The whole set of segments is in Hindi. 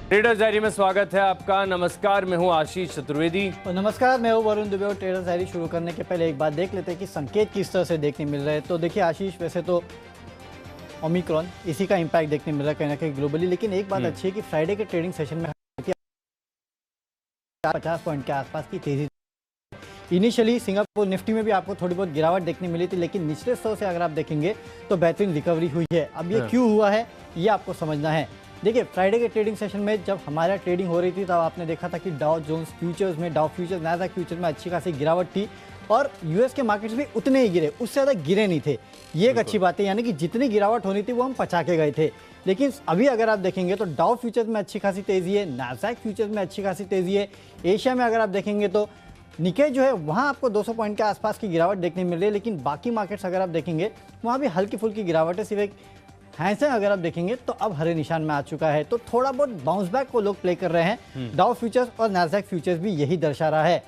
ट्रेडर्स डायरी में स्वागत है आपका। नमस्कार, मैं हूं आशीष चतुर्वेदी। और नमस्कार, मैं हूं वरुण दुबे। और ट्रेडर्स डायरी शुरू करने के पहले एक बात देख लेते हैं कि संकेत किस तरह से देखने मिल रहे हैं। तो देखिए आशीष, वैसे तो ओमिक्रॉन इसी का इम्पैक्ट देखने मिल रहा है कहीं ना कहीं ग्लोबली, लेकिन एक बात अच्छी है कि फ्राइडे के ट्रेडिंग सेशन में 50 पॉइंट के आसपास की तेजी। इनिशियली सिंगापुर निफ्टी में भी आपको थोड़ी बहुत गिरावट देखने मिली थी, लेकिन निचले स्तर से अगर आप देखेंगे तो बेहतरीन रिकवरी हुई है। अब ये क्यों हुआ है ये आपको समझना है। देखिए, फ्राइडे के ट्रेडिंग सेशन में जब हमारा ट्रेडिंग हो रही थी तब आपने देखा था कि डाउ जोन्स फ्यूचर्स में, डाउ फ्यूचर्स, नैस्डैक फ्यूचर्स में अच्छी खासी गिरावट थी और यूएस के मार्केट्स भी उतने ही गिरे, उससे ज़्यादा गिरे नहीं थे। ये एक अच्छी बात है, यानी कि जितनी गिरावट होनी थी वो हम पचा के गए थे। लेकिन अभी अगर आप देखेंगे तो डाउ फ्यूचर्स में अच्छी खासी तेजी है, नैस्डैक फ्यूचर्स में अच्छी खासी तेजी है। एशिया में अगर आप देखेंगे तो निकेई जो है वहाँ आपको 200 पॉइंट के आसपास की गिरावट देखने मिल रही है, लेकिन बाकी मार्केट्स अगर आप देखेंगे वहाँ भी हल्की फुल्की गिरावट है। सिर्फ एक हैंसेन अगर आप देखेंगे तो अब हरे निशान में आ चुका है, तो थोड़ा बहुत बाउंस बैक को लोग प्ले कर रहे हैं। डाउ फ्यूचर्स और नैस्डैक फ्यूचर्स भी यही दर्शा रहा है।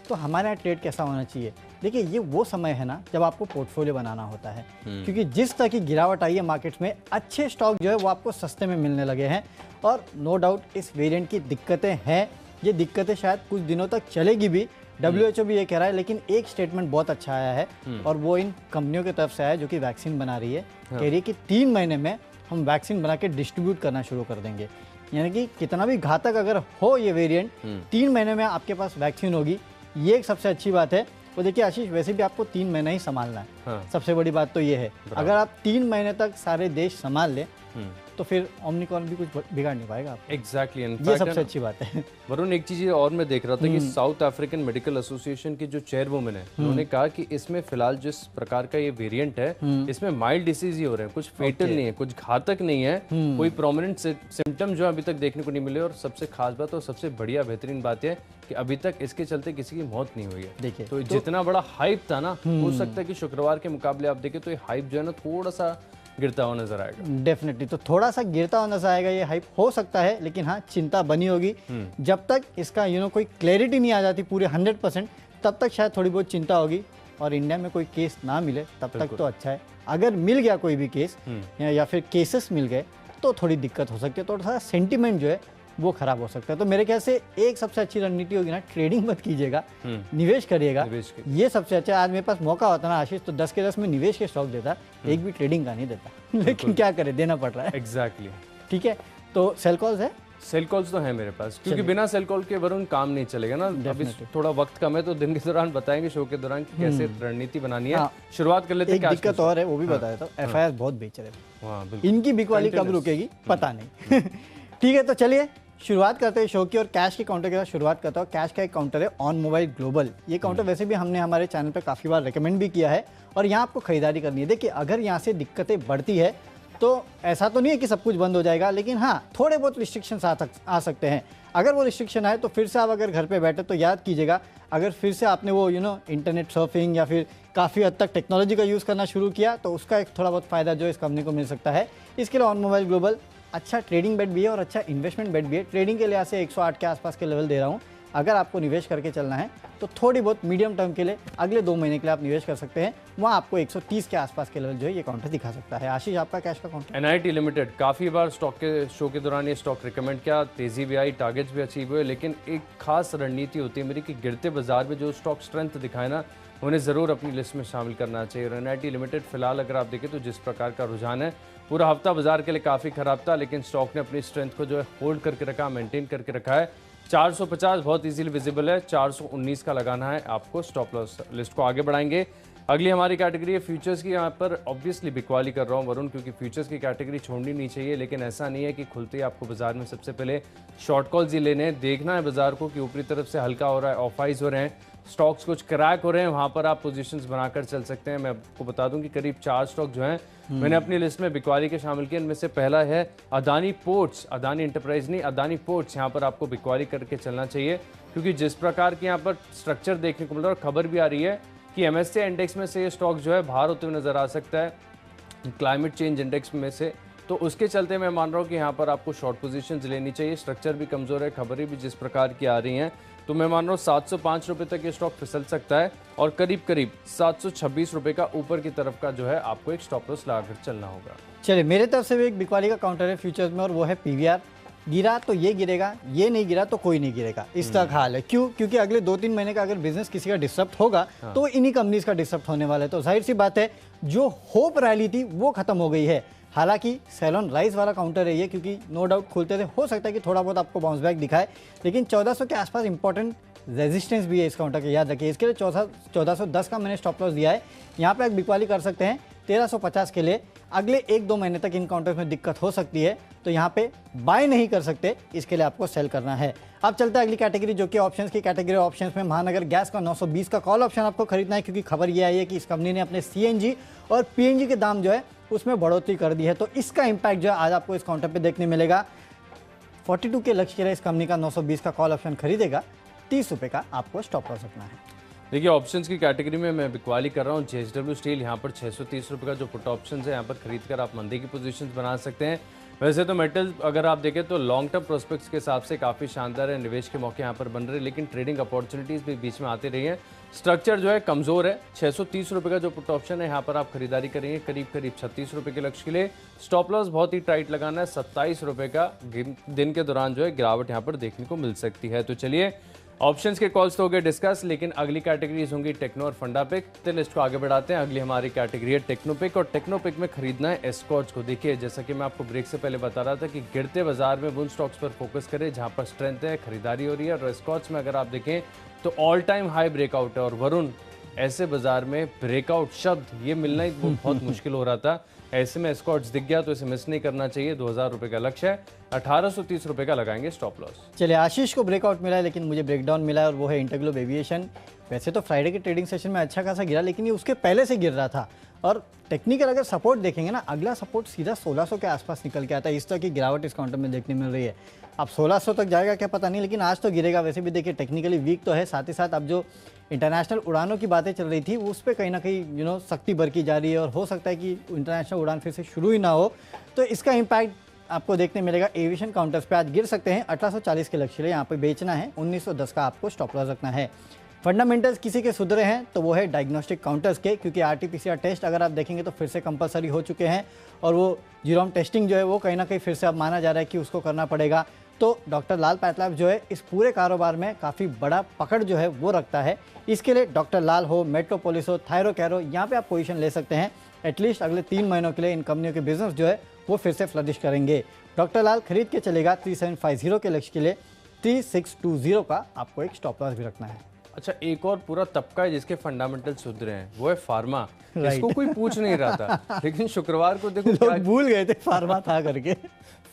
तो हमारे यहाँ ट्रेड कैसा होना चाहिए? देखिए, ये वो समय है ना जब आपको पोर्टफोलियो बनाना होता है, क्योंकि जिस तरह की गिरावट आई है मार्केट्स में, अच्छे स्टॉक जो है वो आपको सस्ते में मिलने लगे हैं। और नो डाउट इस वेरिएंट की दिक्कतें हैं, ये दिक्कतें शायद कुछ दिनों तक चलेगी भी। WHO भी ये कह रहा है, लेकिन एक स्टेटमेंट बहुत अच्छा आया है और वो इन कंपनियों की तरफ से आया जो कि वैक्सीन बना रही है। कह रही है कि 3 महीने में हम वैक्सीन बना के डिस्ट्रीब्यूट करना शुरू कर देंगे। यानी कि कितना भी घातक अगर हो ये वेरिएंट, 3 महीने में आपके पास वैक्सीन होगी। ये एक सबसे अच्छी बात है। वो देखिए आशीष, वैसे भी आपको 3 महीना ही संभालना है। सबसे बड़ी बात तो ये है, अगर आप 3 महीने तक सारे देश संभाल लें तो फिर ओमिक्रॉन भी कुछ बिगाड़ नहीं पाएगा आपको। एग्जैक्टली, ये सबसे अच्छी बात है। वरुण, एक चीज और मैं देख रहा था कि साउथ अफ्रीकन मेडिकल एसोसिएशन की जो चेयरवुमन है, उन्होंने कहा कि इसमें फिलहाल जिस प्रकार का ये वेरिएंट है, इसमें माइल्ड डिसीज ही हो रहे हैं, कुछ फेटल नहीं है, कुछ घातक नहीं है, कोई प्रोमिनेंट सिम्टम जो अभी तक देखने को नहीं मिले। और सबसे खास बात और सबसे बढ़िया बेहतरीन बात है कि अभी तक इसके चलते किसी की मौत नहीं हुई है। देखिए, तो जितना बड़ा हाइप था ना, हो सकता है कि शुक्रवार के मुकाबले आप देखें तो ये हाइप जो है ना थोड़ा सा गिरता हुआ नजर आएगा। डेफिनेटली, तो थोड़ा सा गिरता हुआ नजर आएगा, ये हाइप हो सकता है। लेकिन हाँ, चिंता बनी होगी जब तक इसका कोई क्लैरिटी नहीं आ जाती पूरे 100%, तब तक शायद थोड़ी बहुत चिंता होगी। और इंडिया में कोई केस ना मिले तब तक तो अच्छा है। अगर मिल गया कोई भी केस या फिर केसेस मिल गए तो थोड़ी दिक्कत हो सकती है, थोड़ा सा सेंटिमेंट जो है वो खराब हो सकता है। तो मेरे ख्याल से एक सबसे अच्छी रणनीति होगी ना, ट्रेडिंग मत कीजिएगा, निवेश करिएगा। ये सबसे अच्छा। आज मेरे पास मौका होता ना आशीष, तो 10 के 10 में निवेश के स्टॉक देता, एक भी ट्रेडिंग का नहीं देता। लेकिन क्या करे, देना पड़ रहा है। एग्जैक्टली। ठीक है, तो सेल कॉल्स है? सेल कॉल्स तो है मेरे पास, क्योंकि बिना सेल कॉल के वरुण काम नहीं चलेगा ना। अभी थोड़ा वक्त कम है, तो दिन के दौरान बताएंगे, शो के दौरान कि कैसे रणनीति बनानी है। शुरुआत कर लेते हैं। एक दिक्कत और है, वो भी बताया था, FIR बहुत बेच रहे हैं। इनकी बिक वाली कब रुकेगी पता नहीं। ठीक है, तो चलिए शुरुआत करते हैं शो की। और कैश के काउंटर के साथ शुरुआत करता हूँ। कैश का एक काउंटर है ऑन मोबाइल ग्लोबल। ये काउंटर वैसे भी हमने हमारे चैनल पे काफ़ी बार रेकमेंड भी किया है और यहाँ आपको खरीदारी करनी है। देखिए, अगर यहाँ से दिक्कतें बढ़ती है तो ऐसा तो नहीं है कि सब कुछ बंद हो जाएगा, लेकिन हाँ, थोड़े बहुत रिस्ट्रिक्शंस आ सकते हैं। अगर वो रिस्ट्रिक्शन आए तो फिर से आप अगर घर पे बैठे तो याद कीजिएगा, अगर फिर से आपने वो इंटरनेट सर्फिंग या फिर काफ़ी हद तक टेक्नोलॉजी का यूज़ करना शुरू किया तो उसका एक थोड़ा बहुत फ़ायदा जो इस कंपनी को मिल सकता है। इसके लिए ऑन मोबाइल ग्लोबल अच्छा ट्रेडिंग बेट भी है और अच्छा इन्वेस्टमेंट बेट भी है। ट्रेडिंग के लिहाज से 108 के आसपास के लेवल दे रहा हूँ। अगर आपको निवेश करके चलना है तो थोड़ी बहुत मीडियम टर्म के लिए अगले 2 महीने के लिए आप निवेश कर सकते हैं। वहाँ आपको 130 के आसपास के लेवल जो है ये काउंटर दिखा सकता है। आशीष, आपका कैश का काउंटर? NIT लिमिटेड, काफ़ी बार स्टॉक के शो के दौरान ये स्टॉक रिकमेंड किया, तेज़ी भी आई, टारगेट्स भी अचीव हुए, लेकिन एक खास रणनीति होती है मेरी कि गिरते बाजार में जो स्टॉक स्ट्रेंथ दिखाए ना, उन्हें ज़रूर अपनी लिस्ट में शामिल करना चाहिए। और NIT लिमिटेड फिलहाल अगर आप देखें तो जिस प्रकार का रुझान है, पूरा हफ्ता बाजार के लिए काफ़ी खराब था, लेकिन स्टॉक ने अपनी स्ट्रेंथ को जो है होल्ड करके रखा, मेंटेन करके रखा है। 450 बहुत इजीली विजिबल है, 419 का लगाना है आपको स्टॉप लॉस। लिस्ट को आगे बढ़ाएंगे। अगली हमारी कैटेगरी है फ्यूचर्स की। यहाँ पर ऑब्वियसली बिकवाली कर रहा हूँ वरुण, क्योंकि फ्यूचर्स की कैटेगरी छोड़नी नहीं चाहिए, लेकिन ऐसा नहीं है कि खुलते ही आपको बाजार में सबसे पहले शॉर्ट कॉल्स ही लेने हैं। देखना है बाजार को कि ऊपरी तरफ से हल्का हो रहा है, ऑफ हाइज हो रहे हैं, स्टॉक्स कुछ क्रैक हो रहे हैं, वहाँ पर आप पोजीशंस बनाकर चल सकते हैं। मैं आपको बता दूं कि करीब 4 स्टॉक जो हैं मैंने अपनी लिस्ट में बिकवाली के शामिल किए। इनमें से पहला है अदानी पोर्ट्स, अदानी इंटरप्राइज नहीं, अदानी पोर्ट्स। यहाँ पर आपको बिकवाली करके चलना चाहिए, क्योंकि जिस प्रकार की यहाँ पर स्ट्रक्चर देखने को मिल रहा है और खबर भी आ रही है कि MSCI इंडेक्स में से ये स्टॉक जो है बाहर होते हुए नजर आ सकता है, क्लाइमेट चेंज इंडेक्स में से। तो उसके चलते मैं मान रहा हूँ कि यहाँ पर आपको शॉर्ट पोजीशंस लेनी चाहिए। स्ट्रक्चर भी कमजोर है, खबरें भी जिस प्रकार की आ रही हैं, तो मैं मान रहा हूँ 705 रुपये तक ये स्टॉक फिसल सकता है और करीब करीब 726 रुपये का ऊपर की तरफ का जो है आपको एक स्टॉप लॉस लगाकर चलना होगा। चलिए, मेरे तरफ से भी एक बिकवाली का काउंटर है फ्यूचर्स में और वो है PVR। गिरा तो ये गिरेगा, ये नहीं गिरा तो कोई नहीं गिरेगा, इस तरह का हाल है। क्यों? क्योंकि अगले 2-3 महीने का अगर बिजनेस किसी का डिस्टर्ब होगा तो इन्हीं कंपनीज का डिस्टर्ब होने वाला है। तो जाहिर सी बात है जो होप रैली थी वो खत्म हो गई है। हालांकि सेलोन राइज वाला काउंटर है ये, क्योंकि नो डाउट खुलते थे, हो सकता है कि थोड़ा बहुत आपको बाउंस बैक दिखाए, लेकिन 1400 के आसपास इंपॉर्टेंट रेजिस्टेंस भी है इस काउंटर के, याद रखिए। इसके लिए 1410 का मैंने स्टॉप लॉस दिया है। यहाँ पे आप बिकवाली कर सकते हैं 1350 के लिए। अगले 1-2 महीने तक इन काउंटर्स में दिक्कत हो सकती है, तो यहाँ पे बाय नहीं कर सकते, इसके लिए आपको सेल करना है। अब चलते हैं अगली कैटेगरी जो कि ऑप्शंस की कैटेगरी। ऑप्शंस में महानगर गैस का 920 का कॉल ऑप्शन आपको खरीदना है, क्योंकि खबर ये आई है कि इस कंपनी ने अपने सीएनजी और पीएनजी के दाम जो है उसमें बढ़ोतरी कर दी है। तो इसका इंपैक्ट जो है आज आपको इस काउंटर पे देखने मिलेगा। 42 के लक्ष्य के लिए इस कंपनी का 920 का कॉल ऑप्शन खरीदेगा, 30 रुपये का आपको स्टॉप लॉस रखना है। देखिए ऑप्शंस की कैटेगरी में मैं बिकवाली कर रहा हूँ JSW स्टील। यहाँ पर 630 रुपये का जो पुट ऑप्शन है यहाँ पर खरीद कर आप मंदी की पोजीशंस बना सकते हैं। वैसे तो मेटल अगर आप देखें तो लॉन्ग टर्म प्रोस्पेक्ट्स के हिसाब से काफ़ी शानदार है, निवेश के मौके यहाँ पर बन रहे हैं, लेकिन ट्रेडिंग अपॉर्चुनिटीज़ भी बीच में आती रही हैं। स्ट्रक्चर जो है कमज़ोर है। 630 रुपये का जो पुट ऑप्शन है यहाँ पर आप खरीदारी करेंगे करीब 36 रुपये के लक्ष्य के लिए। स्टॉप लॉस बहुत ही टाइट लगाना है, 27 रुपये का दिन के दौरान जो है गिरावट यहाँ पर देखने को मिल सकती है। तो चलिए ऑप्शंस के कॉल्स तो हो गए डिस्कस, लेकिन अगली कैटेगरीज होंगी टेक्नो और फंडा पिक। तो लिस्ट को आगे बढ़ाते हैं। अगली हमारी कैटेगरी है टेक्नो पिक, और टेक्नो पिक में खरीदना है एस्कॉर्ट्स को। देखिए जैसा कि मैं आपको ब्रेक से पहले बता रहा था कि गिरते बाजार में उन स्टॉक्स पर फोकस करें जहां पर स्ट्रेंथ है, खरीदारी हो रही है। और एस्कॉर्ट्स में अगर आप देखें तो ऑल टाइम हाई ब्रेकआउट है, और वरुण ऐसे बाजार में ब्रेकआउट शब्द ये मिलना ही बहुत मुश्किल हो रहा था। ऐसे में एस्कॉर्ट्स दिख गया तो इसे मिस नहीं करना चाहिए। 2000 रुपये का लक्ष्य है, 1830 रुपये का लगाएंगे स्टॉप लॉस। चलिए आशीष को ब्रेकआउट मिला है, लेकिन मुझे ब्रेकडाउन मिला है, और वो है इंटरग्लोब एविएशन। वैसे तो फ्राइडे के ट्रेडिंग सेशन में अच्छा खासा गिरा, लेकिन ये उसके पहले से गिर रहा था। और टेक्निकल अगर सपोर्ट देखेंगे ना, अगला सपोर्ट सीधा 1600 के आसपास निकल के आता है। इस तरह की गिरावट इस काउंटर में देखने मिल रही है। अब 1600 तक जाएगा क्या पता नहीं, लेकिन आज तो गिरेगा। वैसे भी देखिए टेक्निकली वीक तो है, साथ ही साथ अब जो इंटरनेशनल उड़ानों की बातें चल रही थी उस पर कहीं ना कहीं सख्ती बरती जा रही है, और हो सकता है कि इंटरनेशनल उड़ान फिर से शुरू ही ना हो, तो इसका इम्पैक्ट आपको देखने मिलेगा। एविएशन काउंटर्स पे आज गिर सकते हैं। 1840 के लक्ष्य यहाँ पे बेचना है, 1910 का आपको स्टॉप लॉस रखना है। फंडामेंटल्स किसी के सुधरे हैं तो वो है डायग्नोस्टिक काउंटर्स के, क्योंकि RT-PCR टेस्ट अगर आप देखेंगे तो फिर से कंपलसरी हो चुके हैं, और वो जीरोम टेस्टिंग जो है वो कहीं ना कहीं फिर से अब माना जा रहा है कि उसको करना पड़ेगा। तो डॉक्टर लाल पैथलैब्स जो है इस पूरे कारोबार में काफ़ी बड़ा पकड़ जो है वो रखता है। इसके लिए डॉक्टर लाल हो, मेट्रोपोलिस हो, थायरो कैरो, यहाँ पे आप पोजीशन ले सकते हैं। एटलीस्ट अगले 3 महीनों के लिए इन कंपनियों के बिजनेस जो है वो फिर से फ्लरिश करेंगे। डॉक्टर लाल खरीद के चलेगा 3750 के लक्ष्य के लिए, 3620 का आपको एक स्टॉप लॉस भी रखना है। अच्छा, एक और पूरा तबका है जिसके फंडामेंटल सुधरे हैं, वो है फार्मा। इसको कोई पूछ नहीं रहा था, लेकिन शुक्रवार को देखो लोग भूल गए थे फार्मा था करके।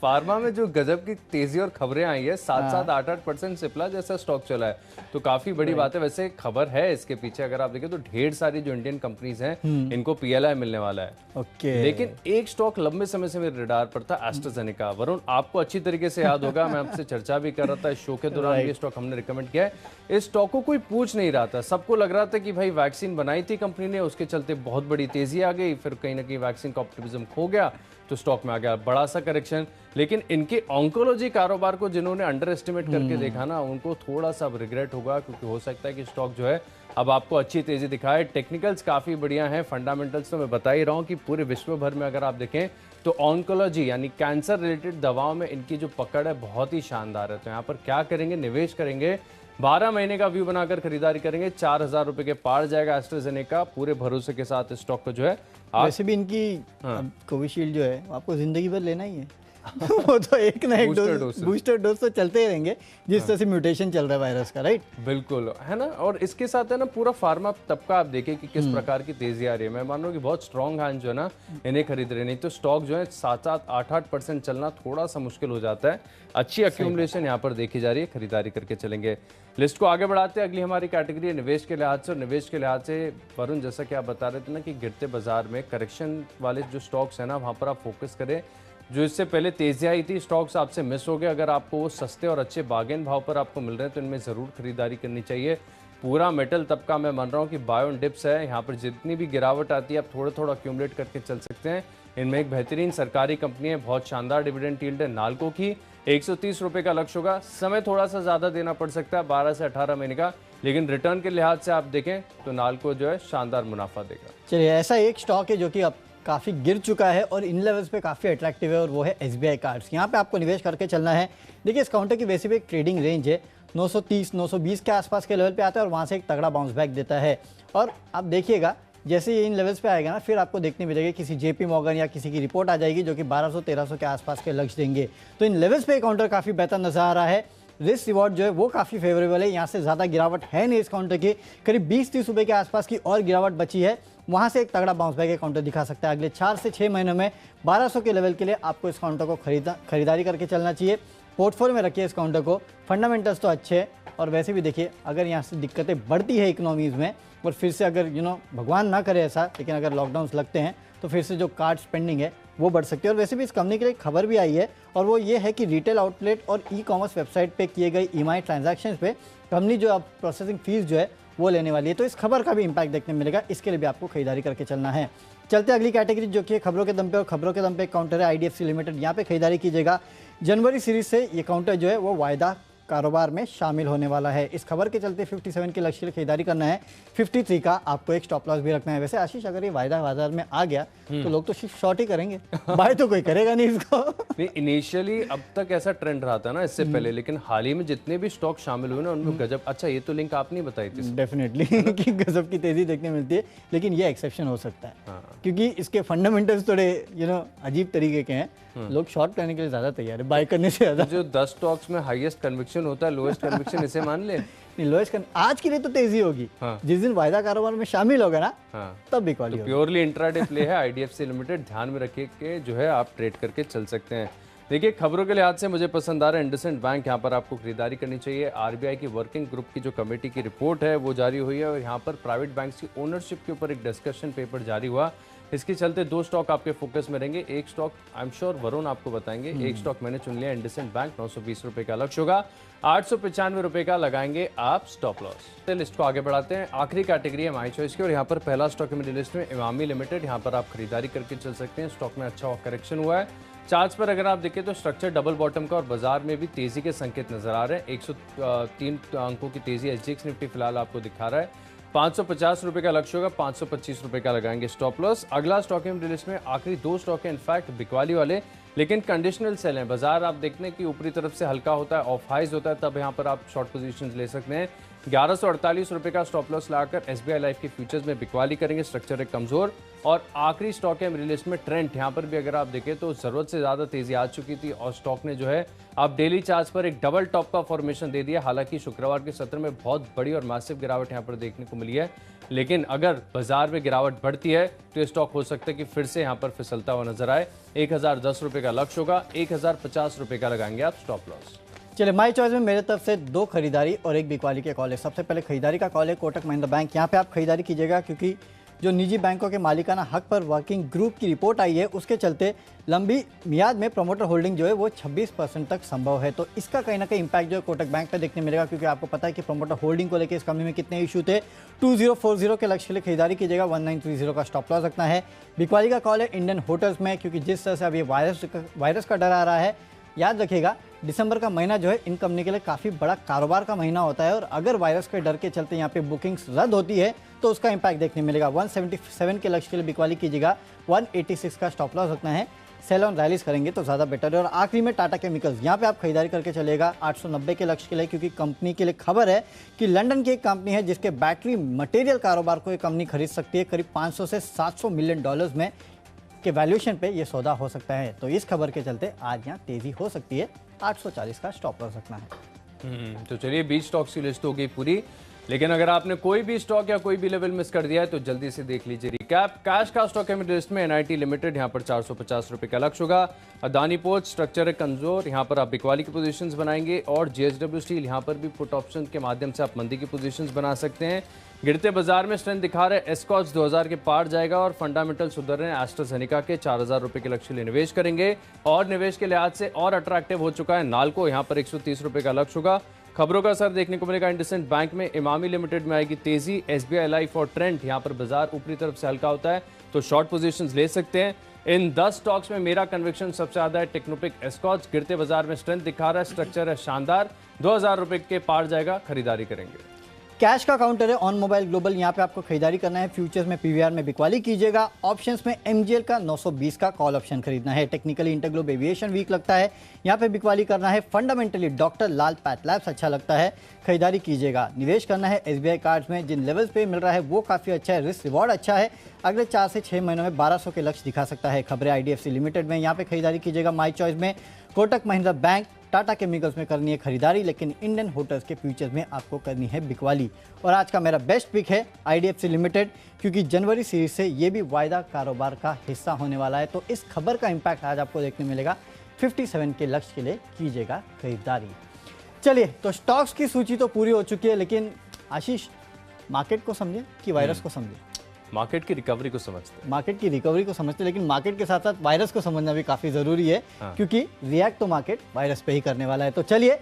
फार्मा में जो गजब की तेजी और खबरें आई है, 7-7, 8-8% सिप्ला जैसा स्टॉक चला है, तो काफी बड़ी बात है। वैसे खबर है इसके पीछे अगर आप देखें तो ढेर सारी जो इंडियन कंपनीज हैं इनको PLI मिलने वाला है। ओके, लेकिन एक स्टॉक लंबे समय से मेरे रडार पर था, एस्ट्राजेनेका। वरुण आपको अच्छी तरीके से याद होगा, मैं आपसे चर्चा भी कर रहा था इस शो के दौरान, ये स्टॉक हमने रिकमेंड किया है। इस स्टॉक को कोई पूछ नहीं रहा था, सबको लग रहा था कि भाई वैक्सीन बनाई थी कंपनी ने, उसके चलते बहुत बड़ी तेजी आ गई, फिर कहीं ना कहीं वैक्सीन का ऑप्टिमिज्म खो गया तो स्टॉक में आ गया बड़ा सा करेक्शन। लेकिन इनके ऑन्कोलॉजी कारोबार को जिन्होंने अंडर एस्टिमेट करके देखा ना, उनको थोड़ा सा रिग्रेट होगा, क्योंकि हो सकता है कि स्टॉक जो है अब आपको अच्छी तेजी दिखाए। टेक्निकल्स काफ़ी बढ़िया हैं, फंडामेंटल्स तो मैं बता ही रहा हूँ कि पूरे विश्व भर में अगर आप देखें तो ऑन्कोलॉजी यानी कैंसर रिलेटेड दवाओं में इनकी जो पकड़ है बहुत ही शानदार है। तो यहाँ पर क्या करेंगे, निवेश करेंगे, 12 महीने का व्यू बनाकर खरीदारी करेंगे, 4000 रुपये के पार जाएगा एस्ट्राजेनेका, पूरे भरोसे के साथ स्टॉक को जो है। वैसे भी इनकी कोविशील्ड जो है आपको जिंदगी भर लेना ही है। वो तो एक ना एक बूस्टर डोज तो चलते ही रहेंगे, जिस तरह से म्यूटेशन चल रहा है वायरस का, राइट? बिल्कुल है ना। और इसके साथ है ना पूरा फार्मा तबका आप देखें कि किस प्रकार की तेजी आ रही है। मैं मान रहा हूँ कि बहुत स्ट्रॉन्ग हैंड जो है ना इन्हें खरीद रहे, नहीं तो स्टॉक जो है 7-7, 8-8% चलना थोड़ा सा मुश्किल हो जाता है। अच्छी अक्यूमुलेशन यहाँ पर देखी जा रही है, खरीदारी करके चलेंगे। लिस्ट को आगे बढ़ाते हैं। अगली हमारी कैटेगरी है निवेश के लिहाज से। और निवेश के लिहाज से वरुण, जैसा कि आप बता रहे थे ना कि गिरते बाजार में करेक्शन वाले जो स्टॉक्स हैं ना, वहाँ पर आप फोकस करें। जो इससे पहले तेजी आई थी, स्टॉक्स आपसे मिस हो गए, अगर आपको वो सस्ते और अच्छे बार्गेन भाव पर आपको मिल रहे हैं तो इनमें ज़रूर खरीदारी करनी चाहिए। पूरा मेटल तबका मैं मान रहा हूँ कि बाय ऑन डिप्स है, यहाँ पर जितनी भी गिरावट आती है आप थोड़ा थोड़ा अक्यूमुलेट करके चल सकते हैं। इनमें एक बेहतरीन सरकारी कंपनी है, बहुत शानदार डिविडेंड यील्ड है नाल्को की, 130 रुपये का लक्ष्य होगा। समय थोड़ा सा ज़्यादा देना पड़ सकता है, 12 से 18 महीने का, लेकिन रिटर्न के लिहाज से आप देखें तो नाल्को जो है शानदार मुनाफा देगा। चलिए, ऐसा एक स्टॉक है जो कि अब काफ़ी गिर चुका है और इन लेवल्स पे काफ़ी अट्रैक्टिव है और वो है SBI कार्ड्स। यहाँ पे आपको निवेश करके चलना है। देखिए इस काउंटर की वैसे भी एक ट्रेडिंग रेंज है, 930 920 के आसपास के लेवल पे आता है और वहाँ से एक तगड़ा बाउंस बैक देता है। और आप देखिएगा जैसे ये इन लेवल्स पे आएगा ना, फिर आपको देखने मिलेगा किसी JP मॉर्गन या किसी की रिपोर्ट आ जाएगी जो कि 1200-1300 के आसपास के लक्ष्य देंगे। तो इन लेवल्स पे काउंटर काफ़ी बेहतर नजर आ रहा है। रिस्क रिवॉर्ड जो है वो काफ़ी फेवरेबल है। यहाँ से ज़्यादा गिरावट है नहीं इस काउंटर की, करीब 20-30 रुपये के आसपास की और गिरावट बची है। वहाँ से एक तगड़ा बाउंस बैक काउंटर दिखा सकता है। अगले 4 से 6 महीनों में 1200 के लेवल के लिए आपको इस काउंटर को खरीदारी करके चलना चाहिए। पोर्टफोलियो में रखिए इस काउंटर को। फंडामेंटल्स तो अच्छे हैं और वैसे भी देखिए अगर यहाँ से दिक्कतें बढ़ती है इकोनॉमीज़ में और फिर से अगर भगवान ना करे ऐसा, लेकिन अगर लॉकडाउन्स लगते हैं तो फिर से जो कार्ड स्पेंडिंग है वो बढ़ सकती है। और वैसे भी इस कंपनी के लिए खबर भी आई है और वो ये है कि रिटेल आउटलेट और ई-कॉमर्स वेबसाइट पे किए गए EMI ट्रांजैक्शंस पे कंपनी जो अब प्रोसेसिंग फीस जो है वो लेने वाली है। तो इस खबर का भी इंपैक्ट देखने मिलेगा, इसके लिए भी आपको खरीदारी करके चलना है। चलते अगली कैटेगरी जो कि खबरों के दम पे, और खबरों के दम पे काउंटर है IDFC लिमिटेड। यहाँ पे खरीदारी कीजिएगा। जनवरी सीरीज से ये काउंटर जो है वो वायदा कारोबार में शामिल होने वाला है। इस खबर के चलते 57 के लक्ष्य की खरीदारी करना है, 53 का आपको एक स्टॉप लॉस भी रखना है। वैसे आशीष अगर ये वायदा बाजार में आ गया तो लोग तो सिर्फ शॉर्ट ही करेंगे, बाय तो कोई करेगा नहीं इसको। नहीं, इनिशियली अब तक ऐसा ट्रेंड रहा था ना इससे पहले, लेकिन हाल ही में जितने भी स्टॉक शामिल हुए ना उनमें गजब। अच्छा ये तो लिंक आपने बताई थी डेफिनेटली कि गजब की तेजी देखने मिलती है, लेकिन ये एक्सेप्शन हो सकता है क्योंकि इसके फंडामेंटल्स थोड़े अजीब तरीके के हैं। लोग शॉर्ट लेने के लिए ज्यादा तैयार है बाय करने से ज्यादा। जो 10 स्टॉक्स में हाईएस्ट कन्विक्शन होता है, लोएस्ट कन्विक्शन इसे मान ले। नहीं, लोएस्ट आज के लिए तो तेजी होगी। जिस दिन वायदा कारोबार में शामिल होगा ना तब बिकवाली होगी। प्योरली इंट्राडे प्ले है IDFC लिमिटेड, ध्यान में रखिए कि जो है आप ट्रेड करके चल सकते हैं। देखिए खबरों के लिहाज से मुझे पसंद आ रहा है इंडसइंड बैंक, यहाँ पर आपको खरीदारी करनी चाहिए। RBI की वर्किंग ग्रुप की जो कमेटी की रिपोर्ट है वो जारी हुई है और यहाँ पर प्राइवेट बैंक्स की ओनरशिप के ऊपर एक डिस्कशन पेपर जारी हुआ। इसके चलते 2 स्टॉक आपके फोकस में रहेंगे। एक stock I am sure Varun आपको बताएंगे, एक स्टॉक मैंने चुन लिया इंडसइंड बैंक, 920 रुपए का लक्ष्य होगा, 895 रुपए का लगाएंगे आप स्टॉप लॉस। लिस्ट को आगे बढ़ाते हैं। आखिरी कैटेगरी है माई चॉइस की और यहाँ पर पहला स्टॉक है मेरी लिस्ट में इमामी लिमिटेड। यहाँ पर आप खरीदारी करके चल सकते हैं। स्टॉक में अच्छा करेक्शन हुआ है। चार्ट्स पर अगर आप देखें तो स्ट्रक्चर डबल बॉटम का और बाजार में भी तेजी के संकेत नजर आ रहे हैं। 103 अंकों की तेजी SGX निफ्टी फिलहाल आपको दिखा रहा है। 550 रुपए का लक्ष्य होगा, 525 रुपए का लगाएंगे स्टॉप लॉस। अगला स्टॉक है मेरी लिस्ट में, आखिरी 2 स्टॉक है इनफैक्ट बिकवाली वाले, लेकिन कंडीशनल सेल है। बाजार आप देखते हैं कि ऊपरी तरफ से हल्का होता है, ऑफ हाइज होता है, तब यहाँ पर आप शॉर्ट पोजीशंस ले सकते हैं। 1148 रुपए का स्टॉप लॉस लगाकर SBI लाइफ के फ्यूचर्स में बिकवाली करेंगे। स्ट्रक्चर है कमजोर। और आखिरी स्टॉक है मेरी लिस्ट में ट्रेंड। यहाँ पर भी अगर आप देखें तो जरूरत से ज्यादा तेजी आ चुकी थी और स्टॉक ने जो है आप डेली चार्ज पर एक डबल टॉप का फॉर्मेशन दे दिया। हालांकि शुक्रवार के सत्र में बहुत बड़ी और मैसिव गिरावट यहाँ पर देखने को मिली है, लेकिन अगर बाजार में गिरावट बढ़ती है तो ये स्टॉक हो सकता है कि फिर से यहाँ पर फिसलता हुआ नजर आए। 1010 रुपए का लक्ष्य होगा, 1050 रुपए का लगाएंगे आप स्टॉप लॉस। चलिए माई चॉइस में मेरे तरफ से 2 खरीदारी और 1 बिकवाली के कॉल है। सबसे पहले खरीदारी का कॉल है कोटक महिंद्रा बैंक। यहाँ पे आप खरीदारी कीजिएगा क्योंकि जो निजी बैंकों के मालिकाना हक पर वर्किंग ग्रुप की रिपोर्ट आई है उसके चलते लंबी मियाद में प्रमोटर होल्डिंग जो है वो 26% तक संभव है। तो इसका कहीं ना कहीं इंपैक्ट जो है कोटक बैंक पे देखने मिलेगा क्योंकि आपको पता है कि प्रमोटर होल्डिंग को लेकर इस कंपनी में कितने इशू थे। 2040 के लक्ष्य के लिए खरीदारी कीजिएगा, 1930 का स्टॉप लॉस रखना है। बिकवाली का कॉल है इंडियन होटल्स में क्योंकि जिस तरह से अब ये वायरस का डर आ रहा है, याद रखिएगा दिसंबर का महीना जो है इन कंपनी के लिए काफ़ी बड़ा कारोबार का महीना होता है और अगर वायरस के डर के चलते यहाँ पे बुकिंग्स रद्द होती है तो उसका इंपैक्ट देखने मिलेगा। 177 के लक्ष्य के लिए बिकवाली कीजिएगा, 186 का स्टॉप लॉस रखना है। सेल ऑन रैलीज करेंगे तो ज़्यादा बेटर है। और आखिरी में टाटा केमिकल्स, यहाँ पे आप खरीदारी करके चलेगा 890 के लक्ष्य के लिए क्योंकि कंपनी के लिए खबर है कि लंदन की एक कंपनी है जिसके बैटरी मटेरियल कारोबार को ये कंपनी खरीद सकती है। करीब 500 से 700 मिलियन डॉलर्स में के वैल्यूएशन पे ये सौदा हो सकता है। तो इस खबर के चलते आज यहाँ तेजी हो सकती है, 840 का स्टॉप लॉस रखना है। तो चलिए 20 स्टॉक्स की लिस्ट हो गई पूरी, लेकिन अगर आपने कोई भी स्टॉक या कोई भी लेवल मिस कर दिया है तो जल्दी से देख लीजिए रिकैप। कैश का स्टॉक है मेरी लिस्ट में NIT लिमिटेड, यहाँ पर 450 रुपए का लक्ष्य होगा। अदानी पोर्ट स्ट्रक्चर है कमजोर, यहाँ पर आप बिकवाली की पोजीशंस बनाएंगे। और JSW स्टील, यहाँ पर भी पुट ऑप्शन के माध्यम से आप मंदी की पोजीशंस बना सकते हैं। गिरते बाजार में स्ट्रेंथ दिखा रहे एस्कॉच 2000 के पार जाएगा और फंडामेंटल सुधर रहे हैं। एस्ट्राजेनेका के 4000 रुपए के लक्ष्य लिए निवेश करेंगे और निवेश के लिहाज से और अट्रैक्टिव हो चुका है नाल्को, यहाँ पर 130 रुपए का लक्ष्य होगा। खबरों का असर देखने को मिलेगा इंडसइंड बैंक में, इमामी लिमिटेड में आएगी तेजी। SBI लाइफ और ट्रेंड, यहाँ पर बाजार ऊपरी तरफ से हल्का होता है तो शॉर्ट पोजीशंस ले सकते हैं। इन 10 स्टॉक्स में मेरा कन्विक्शन सबसे ज्यादा है टेक्नोपिक एस्कॉच, गिरते बाजार में स्ट्रेंथ दिखा रहा है, स्ट्रक्चर है शानदार, 2000 रुपए के पार जाएगा, खरीदारी करेंगे। कैश का काउंटर है ऑन मोबाइल ग्लोबल, यहाँ पे आपको खरीदारी करना है। फ्यूचर्स में पीवीआर में बिकवाली कीजिएगा। ऑप्शंस में एमजीएल का 920 का कॉल ऑप्शन खरीदना है। टेक्निकली इंटरग्लोब एविएशन वीक लगता है, यहाँ पे बिकवाली करना है। फंडामेंटली डॉक्टर लाल पैथलैब्स अच्छा लगता है, खरीदारी कीजिएगा। निवेश करना है एसबीआई कार्ड्स में, जिन लेवल्स पे मिल रहा है वो काफ़ी अच्छा है, रिस्क रिवॉर्ड अच्छा है। अगले 4 से 6 महीनों में 1200 के लक्ष्य दिखा सकता है। खबरें आईडीएफसी लिमिटेड में, यहाँ पे खरीदारी कीजिएगा। माई चॉइस में कोटक महिंद्रा बैंक, टाटा केमिकल्स में करनी है खरीदारी, लेकिन इंडियन होटल्स के फ्यूचर्स में आपको करनी है बिकवाली। और आज का मेरा बेस्ट पिक है आईडीएफसी लिमिटेड, क्योंकि जनवरी सीरीज से ये भी वायदा कारोबार का हिस्सा होने वाला है, तो इस खबर का इंपैक्ट आज आपको देखने मिलेगा। 57 के लक्ष्य के लिए कीजिएगा खरीदारी। चलिए, तो स्टॉक्स की सूची तो पूरी हो चुकी है, लेकिन आशीष, मार्केट को समझे कि वायरस को समझे? मार्केट की रिकवरी को समझते हैं। मार्केट की रिकवरी को समझते हैं, लेकिन मार्केट के साथ साथ वायरस को समझना भी काफी जरूरी है, क्योंकि रिएक्ट तो मार्केट वायरस पे ही करने वाला है। तो चलिए